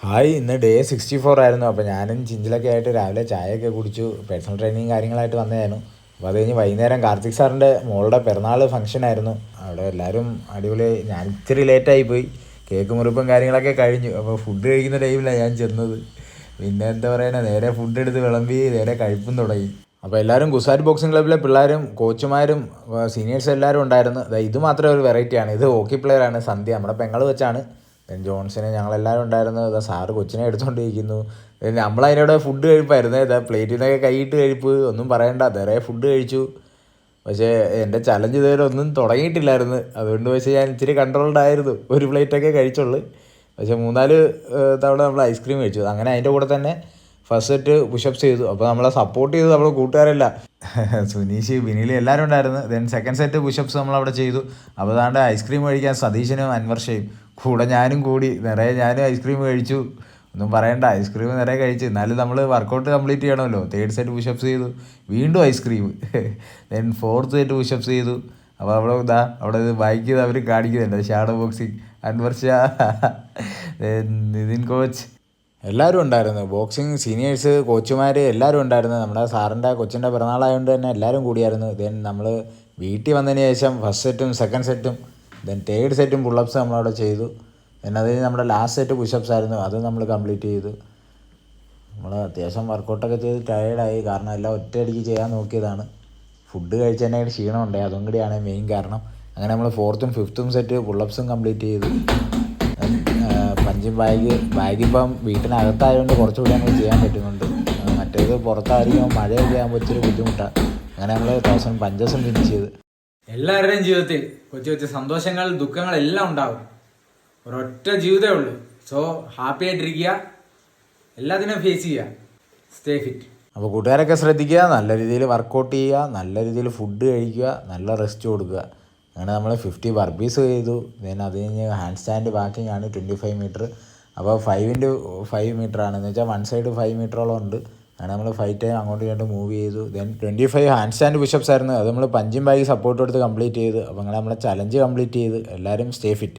Hi, ഇന്ന് day 64 ആയിരുന്നു. അപ്പോൾ ഞാനും ചിഞ്ചിലൊക്കെ ആയിട്ട് രാവിലെ ചായയൊക്കെ കുടിച്ചു. പേഴ്സണൽ ട്രെയിനിങ് കാര്യങ്ങളായിട്ട് വന്നതായിരുന്നു. അപ്പോൾ അത് കഴിഞ്ഞ് വൈകുന്നേരം കാർത്തിക് സാറിൻ്റെ മോളുടെ പിറന്നാൾ ഫംഗ്ഷൻ ആയിരുന്നു. അവിടെ എല്ലാവരും അടിപൊളി. ഞാൻ ഇച്ചിരി ലേറ്റായി പോയി. കേക്ക് മുറിപ്പും കാര്യങ്ങളൊക്കെ കഴിഞ്ഞു. അപ്പോൾ ഫുഡ് കഴിക്കുന്ന ടൈമിലാണ് ഞാൻ ചെന്നത്. പിന്നെ എന്താ പറയുക, നേരെ ഫുഡ് എടുത്ത് വിളമ്പി നേരെ കഴിപ്പും തുടങ്ങി. അപ്പോൾ എല്ലാവരും ഗുസാറ്റ് ബോക്സിംഗ് ക്ലബ്ബിലെ പിള്ളേരും കോച്ചുമാരും സീനിയേഴ്സും എല്ലാവരും ഉണ്ടായിരുന്നു. ഇത് മാത്രമേ ഒരു വെറൈറ്റിയാണ്. ഇത് ഹോക്കി പ്ലെയറാണ് സന്ധ്യ, നമ്മുടെ പെങ്ങൾ വെച്ചാണ്. ജോൺസിന് ഞങ്ങളെല്ലാവരും ഉണ്ടായിരുന്നു. സാറ് കൊച്ചിനെ എടുത്തുകൊണ്ടിരിക്കുന്നു. നമ്മളതിനോട് ഫുഡ് കഴിപ്പായിരുന്നു. പ്ലേറ്റിൽ നിന്നൊക്കെ കൈയിട്ട് കഴിപ്പ് ഒന്നും പറയണ്ട, നിറയെ ഫുഡ് കഴിച്ചു. പക്ഷേ എൻ്റെ ചലഞ്ച് ഇതുവരെ ഒന്നും തുടങ്ങിയിട്ടില്ലായിരുന്നു. അതുകൊണ്ട് പക്ഷേ ഞാൻ ഇച്ചിരി കൺട്രോൾഡ് ആയിരുന്നു. ഒരു പ്ലേറ്റൊക്കെ കഴിച്ചുള്ളൂ. പക്ഷേ 3-4 തവണ നമ്മൾ ഐസ്ക്രീം കഴിച്ചു. അങ്ങനെ അതിൻ്റെ കൂടെ തന്നെ ഫസ്റ്റ് സെറ്റ് പുഷപ്സ് ചെയ്തു. അപ്പോൾ നമ്മളെ സപ്പോർട്ട് ചെയ്ത് നമ്മൾ കൂട്ടുകാരല്ല, സുനീഷ്, ബിനിലി എല്ലാവരും ഉണ്ടായിരുന്നു. ദെൻ സെക്കൻഡ് സെറ്റ് പുഷപ്സ് നമ്മളവിടെ ചെയ്തു. അപ്പോൾ അതാണ്ട് ഐസ്ക്രീം കഴിക്കാൻ സതീശനും അൻവർഷയും കൂടെ ഞാനും കൂടി ഞാനും ഐസ്ക്രീം കഴിച്ചു. ഒന്നും പറയണ്ട, ഐസ്ക്രീം നിറയെ കഴിച്ചു. എന്നാലും നമ്മൾ വർക്കൗട്ട് കംപ്ലീറ്റ് ചെയ്യണമല്ലോ. തേർഡ് സെറ്റ് പുഷപ്സ് ചെയ്തു, വീണ്ടും ice cream. Then fourth set pushups ചെയ്തു. അപ്പോൾ അവിടെ ബൈക്ക് ചെയ്ത് അവർ കാണിക്കുന്നുണ്ട് shadow boxing. Anvarsha, Nithin coach എല്ലാവരും ഉണ്ടായിരുന്നു. ബോക്സിങ് സീനിയേഴ്സ്, കോച്ചുമാർ എല്ലാവരും ഉണ്ടായിരുന്നു. നമ്മുടെ സാറിൻ്റെ കൊച്ചിൻ്റെ പിറന്നാളായതുകൊണ്ട് തന്നെ എല്ലാവരും കൂടിയായിരുന്നു. ദെൻ നമ്മൾ വീട്ടിൽ വന്നതിന് ശേഷം ഫസ്റ്റ് സെറ്റും സെക്കൻഡ് സെറ്റും ദെൻ തേർഡ് സെറ്റും പുള്ളപ്സ് നമ്മളവിടെ ചെയ്തു. ദെൻ അത് കഴിഞ്ഞ് നമ്മുടെ ലാസ്റ്റ് സെറ്റ് പുഷപ്സ് ആയിരുന്നു, അത് നമ്മൾ കംപ്ലീറ്റ് ചെയ്തു. നമ്മൾ അത്യാവശ്യം വർക്കൗട്ടൊക്കെ ചെയ്ത് ടയേർഡായി. കാരണം എല്ലാം ഒറ്റയടിക്ക് ചെയ്യാൻ നോക്കിയതാണ്. ഫുഡ് കഴിച്ചതിനായിട്ട് ക്ഷീണമുണ്ട്, അതും കൂടിയാണ് മെയിൻ കാരണം. അങ്ങനെ നമ്മൾ ഫോർത്തും ഫിഫ്ത്തും സെറ്റ് പുള്ളപ്സും കംപ്ലീറ്റ് ചെയ്തു. പഞ്ചും ബാഗിപ്പം വീട്ടിനകത്തായതുകൊണ്ട് കുറച്ചുകൂടി നമ്മൾ ചെയ്യാൻ പറ്റുന്നുണ്ട്. മറ്റേത് പുറത്തായിരിക്കും, മഴയൊക്കെ ആകുമ്പോൾ ഇച്ചിരി ബുദ്ധിമുട്ടാണ്. അങ്ങനെ നമ്മൾ 1000 പഞ്ചസും ഫിനിഷ് ചെയ്ത്. എല്ലാവരുടെയും ജീവിതത്തിൽ കൊച്ചു കൊച്ചു സന്തോഷങ്ങൾ ദുഃഖങ്ങൾ എല്ലാം ഉണ്ടാവും. ഒരൊറ്റ ജീവിതമേ ഉള്ളൂ. സോ ഹാപ്പി ആയിട്ടിരിക്കുക, എല്ലാത്തിനും ഫേസ് ചെയ്യുക, സ്റ്റേ ഫിറ്റ്. അപ്പോൾ കൂട്ടുകാരൊക്കെ ശ്രദ്ധിക്കുക, നല്ല രീതിയിൽ വർക്കൗട്ട് ചെയ്യുക, നല്ല രീതിയിൽ ഫുഡ് കഴിക്കുക, നല്ല റെസ്റ്റ് കൊടുക്കുക. അങ്ങനെ നമ്മൾ 50 ബർബീസ് ചെയ്തു. ദെൻ അത് കഴിഞ്ഞ് ഹാൻഡ് സ്റ്റാൻഡ് വാക്കിംഗ് ആണ് 25 മീറ്റർ. അപ്പോൾ 5x5 മീറ്റർ ആണ്, എന്ന് വെച്ചാൽ വൺ സൈഡ് 5 മീറ്ററോളം ഉണ്ട്. അങ്ങനെ നമ്മൾ 5 ടൈം അങ്ങോട്ടും ഇങ്ങോട്ടും മൂവ് ചെയ്തു. ദെൻ 25 ഹാൻഡ് സ്റ്റാൻഡ് പുഷപ്സ് ആയിരുന്നു. അത് നമ്മൾ പഞ്ചും ബാഗ് സപ്പോർട്ട് എടുത്ത് കംപ്ലീറ്റ് ചെയ്തു. അപ്പോൾ അങ്ങനെ നമ്മളെ ചലഞ്ച് കംപ്ലീറ്റ് ചെയ്ത്. എല്ലാവരും സ്റ്റേ ഫിറ്റ്.